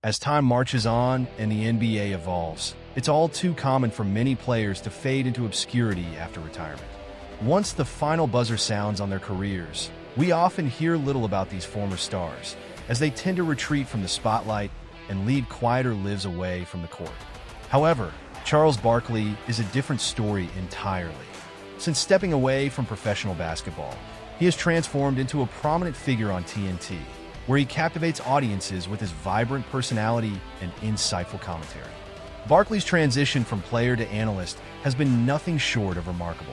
As time marches on and the NBA evolves, it's all too common for many players to fade into obscurity after retirement. Once the final buzzer sounds on their careers, we often hear little about these former stars, as they tend to retreat from the spotlight and lead quieter lives away from the court. However, Charles Barkley is a different story entirely. Since stepping away from professional basketball, he has transformed into a prominent figure on TNT, where he captivates audiences with his vibrant personality and insightful commentary. Barkley's transition from player to analyst has been nothing short of remarkable.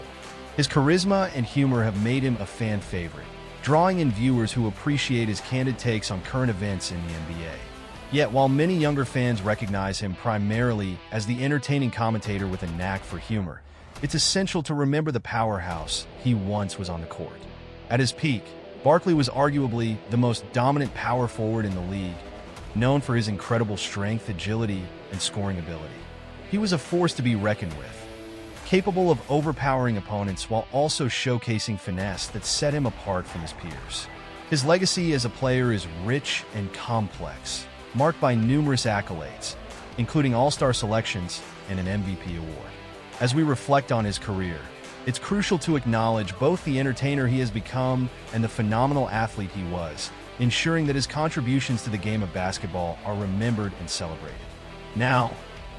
His charisma and humor have made him a fan favorite, drawing in viewers who appreciate his candid takes on current events in the NBA. Yet, while many younger fans recognize him primarily as the entertaining commentator with a knack for humor, it's essential to remember the powerhouse he once was on the court. At his peak, Barkley was arguably the most dominant power forward in the league, known for his incredible strength, agility, and scoring ability. He was a force to be reckoned with, capable of overpowering opponents while also showcasing finesse that set him apart from his peers. His legacy as a player is rich and complex, marked by numerous accolades, including All-Star selections and an MVP award. As we reflect on his career, it's crucial to acknowledge both the entertainer he has become and the phenomenal athlete he was, ensuring that his contributions to the game of basketball are remembered and celebrated. Now,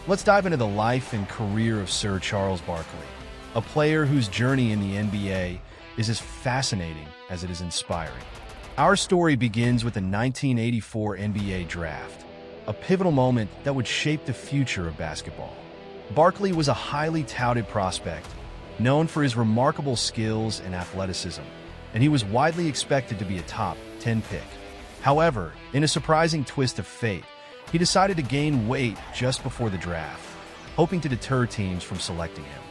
let's dive into the life and career of Sir Charles Barkley, a player whose journey in the NBA is as fascinating as it is inspiring. Our story begins with the 1984 NBA Draft, a pivotal moment that would shape the future of basketball. Barkley was a highly touted prospect, known for his remarkable skills and athleticism, and he was widely expected to be a top 10 pick. However, in a surprising twist of fate, he decided to gain weight just before the draft, hoping to deter teams from selecting him.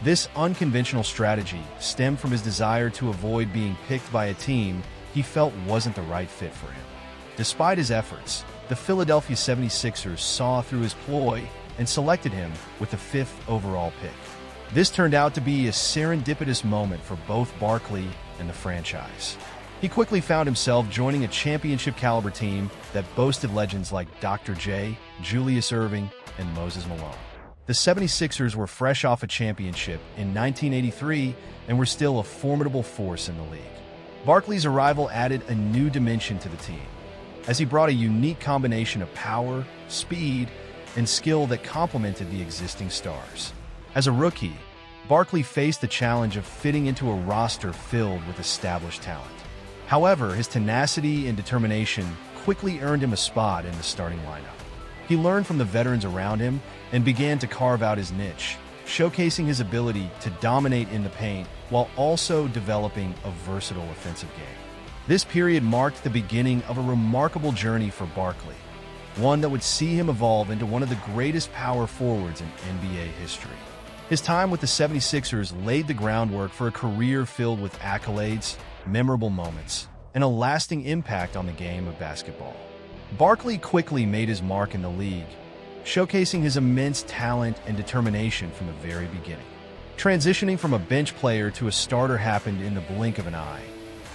This unconventional strategy stemmed from his desire to avoid being picked by a team he felt wasn't the right fit for him. Despite his efforts, the Philadelphia 76ers saw through his ploy and selected him with the 5th overall pick. This turned out to be a serendipitous moment for both Barkley and the franchise. He quickly found himself joining a championship-caliber team that boasted legends like Dr. J, Julius Erving, and Moses Malone. The 76ers were fresh off a championship in 1983 and were still a formidable force in the league. Barkley's arrival added a new dimension to the team, as he brought a unique combination of power, speed, and skill that complemented the existing stars. As a rookie, Barkley faced the challenge of fitting into a roster filled with established talent. However, his tenacity and determination quickly earned him a spot in the starting lineup. He learned from the veterans around him and began to carve out his niche, showcasing his ability to dominate in the paint while also developing a versatile offensive game. This period marked the beginning of a remarkable journey for Barkley, one that would see him evolve into one of the greatest power forwards in NBA history. His time with the 76ers laid the groundwork for a career filled with accolades, memorable moments, and a lasting impact on the game of basketball. Barkley quickly made his mark in the league, showcasing his immense talent and determination from the very beginning. Transitioning from a bench player to a starter happened in the blink of an eye,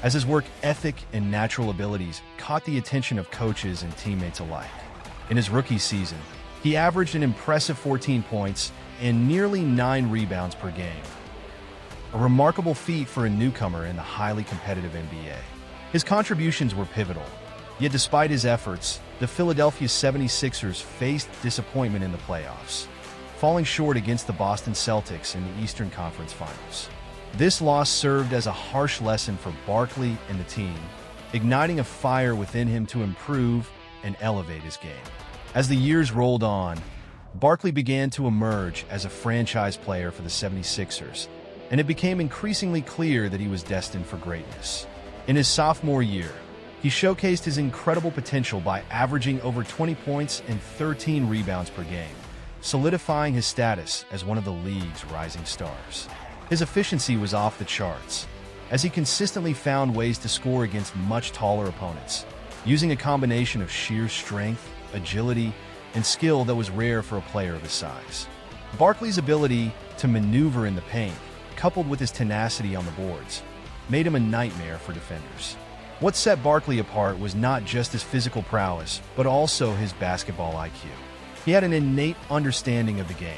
as his work ethic and natural abilities caught the attention of coaches and teammates alike. In his rookie season, he averaged an impressive 14 points and nearly 9 rebounds per game, a remarkable feat for a newcomer in the highly competitive NBA. His contributions were pivotal, yet despite his efforts, the Philadelphia 76ers faced disappointment in the playoffs, falling short against the Boston Celtics in the Eastern Conference Finals. This loss served as a harsh lesson for Barkley and the team, igniting a fire within him to improve and elevate his game. As the years rolled on, Barkley began to emerge as a franchise player for the 76ers, and it became increasingly clear that he was destined for greatness. In his sophomore year, he showcased his incredible potential by averaging over 20 points and 13 rebounds per game, solidifying his status as one of the league's rising stars. His efficiency was off the charts, as he consistently found ways to score against much taller opponents, using a combination of sheer strength, agility, and skill that was rare for a player of his size. Barkley's ability to maneuver in the paint, coupled with his tenacity on the boards, made him a nightmare for defenders. What set Barkley apart was not just his physical prowess, but also his basketball IQ. He had an innate understanding of the game,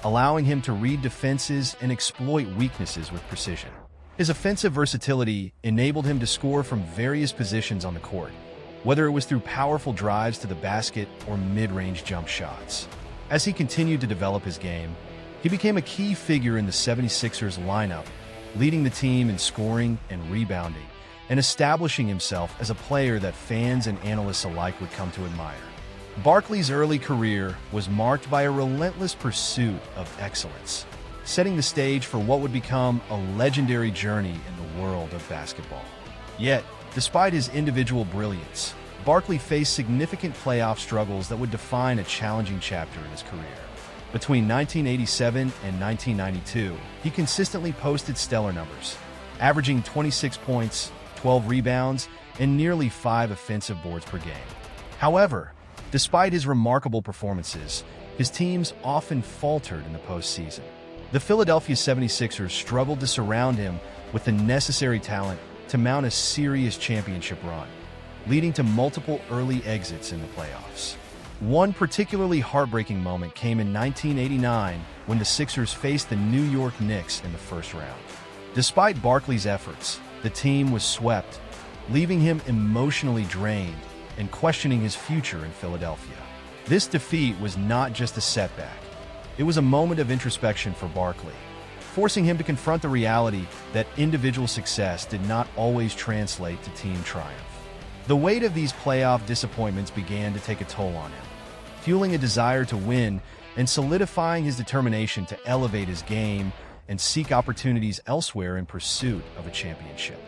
allowing him to read defenses and exploit weaknesses with precision. His offensive versatility enabled him to score from various positions on the court, whether it was through powerful drives to the basket or mid-range jump shots. As he continued to develop his game, he became a key figure in the 76ers lineup, leading the team in scoring and rebounding, and establishing himself as a player that fans and analysts alike would come to admire. Barkley's early career was marked by a relentless pursuit of excellence, setting the stage for what would become a legendary journey in the world of basketball. Yet, despite his individual brilliance, Barkley faced significant playoff struggles that would define a challenging chapter in his career. Between 1987 and 1992, he consistently posted stellar numbers, averaging 26 points, 12 rebounds, and nearly 5 offensive boards per game. However, despite his remarkable performances, his teams often faltered in the postseason. The Philadelphia 76ers struggled to surround him with the necessary talent to mount a serious championship run, leading to multiple early exits in the playoffs. One particularly heartbreaking moment came in 1989 when the Sixers faced the New York Knicks in the first round. Despite Barkley's efforts, the team was swept, leaving him emotionally drained and questioning his future in Philadelphia. This defeat was not just a setback. It was a moment of introspection for Barkley, forcing him to confront the reality that individual success did not always translate to team triumph. The weight of these playoff disappointments began to take a toll on him, fueling a desire to win and solidifying his determination to elevate his game and seek opportunities elsewhere in pursuit of a championship.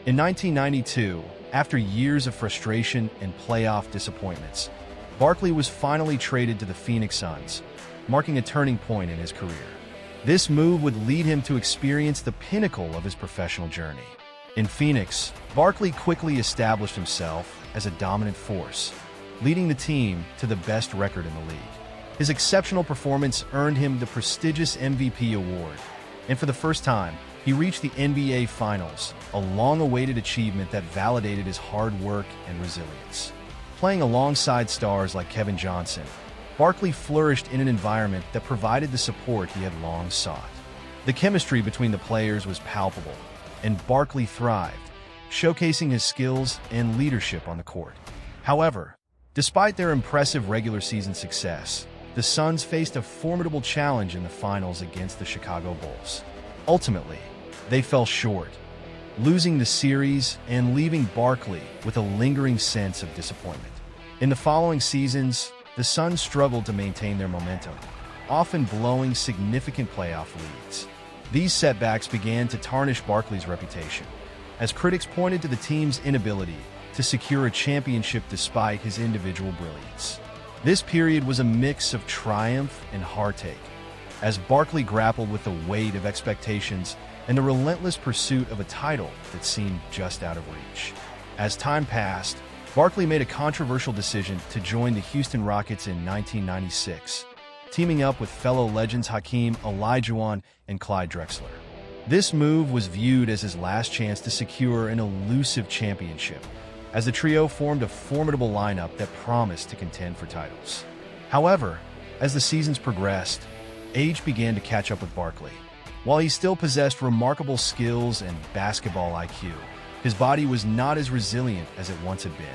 In 1992, after years of frustration and playoff disappointments, Barkley was finally traded to the Phoenix Suns, marking a turning point in his career. This move would lead him to experience the pinnacle of his professional journey. In Phoenix, Barkley quickly established himself as a dominant force, leading the team to the best record in the league. His exceptional performance earned him the prestigious MVP award, and for the first time, he reached the NBA Finals, a long-awaited achievement that validated his hard work and resilience. Playing alongside stars like Kevin Johnson, Barkley flourished in an environment that provided the support he had long sought. The chemistry between the players was palpable, and Barkley thrived, showcasing his skills and leadership on the court. However, despite their impressive regular season success, the Suns faced a formidable challenge in the finals against the Chicago Bulls. Ultimately, they fell short, losing the series and leaving Barkley with a lingering sense of disappointment. In the following seasons, the Suns struggled to maintain their momentum, often blowing significant playoff leads. These setbacks began to tarnish Barkley's reputation, as critics pointed to the team's inability to secure a championship despite his individual brilliance. This period was a mix of triumph and heartache, as Barkley grappled with the weight of expectations and the relentless pursuit of a title that seemed just out of reach. As time passed, Barkley made a controversial decision to join the Houston Rockets in 1996, teaming up with fellow legends Hakeem Olajuwon and Clyde Drexler. This move was viewed as his last chance to secure an elusive championship, as the trio formed a formidable lineup that promised to contend for titles. However, as the seasons progressed, age began to catch up with Barkley. While he still possessed remarkable skills and basketball IQ, his body was not as resilient as it once had been.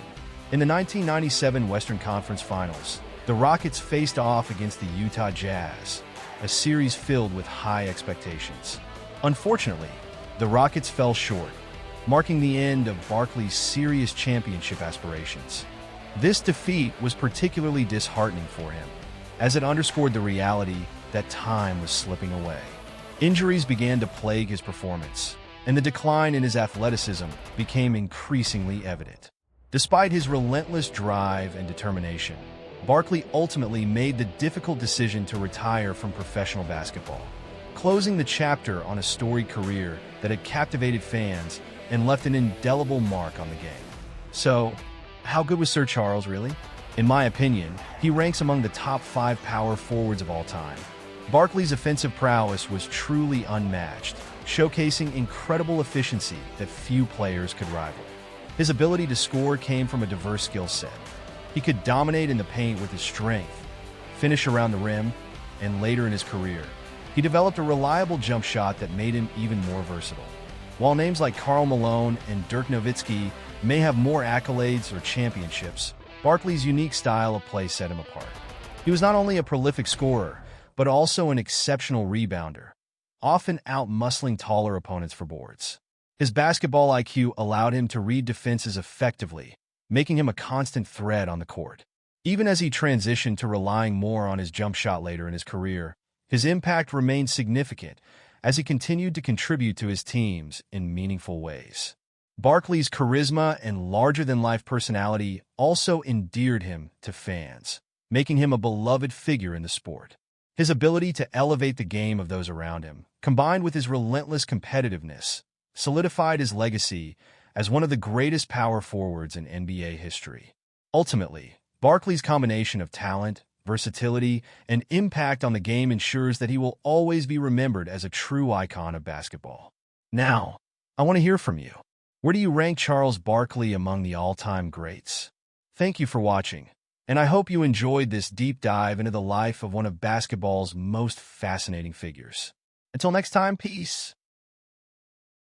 In the 1997 Western Conference Finals, the Rockets faced off against the Utah Jazz, a series filled with high expectations. Unfortunately, the Rockets fell short, marking the end of Barkley's serious championship aspirations. This defeat was particularly disheartening for him, as it underscored the reality that time was slipping away. Injuries began to plague his performance, and the decline in his athleticism became increasingly evident. Despite his relentless drive and determination, Barkley ultimately made the difficult decision to retire from professional basketball, closing the chapter on a storied career that had captivated fans and left an indelible mark on the game. So, how good was Sir Charles, really? In my opinion, he ranks among the top 5 power forwards of all time. Barkley's offensive prowess was truly unmatched, showcasing incredible efficiency that few players could rival. His ability to score came from a diverse skill set. He could dominate in the paint with his strength, finish around the rim, and later in his career, he developed a reliable jump shot that made him even more versatile. While names like Karl Malone and Dirk Nowitzki may have more accolades or championships, Barkley's unique style of play set him apart. He was not only a prolific scorer, but also an exceptional rebounder, often out-muscling taller opponents for boards. His basketball IQ allowed him to read defenses effectively, making him a constant threat on the court. Even as he transitioned to relying more on his jump shot later in his career, his impact remained significant as he continued to contribute to his teams in meaningful ways. Barkley's charisma and larger-than-life personality also endeared him to fans, making him a beloved figure in the sport. His ability to elevate the game of those around him, combined with his relentless competitiveness, solidified his legacy as one of the greatest power forwards in NBA history. Ultimately, Barkley's combination of talent, versatility, and impact on the game ensures that he will always be remembered as a true icon of basketball. Now, I want to hear from you. Where do you rank Charles Barkley among the all-time greats? Thank you for watching, and I hope you enjoyed this deep dive into the life of one of basketball's most fascinating figures. Until next time, peace.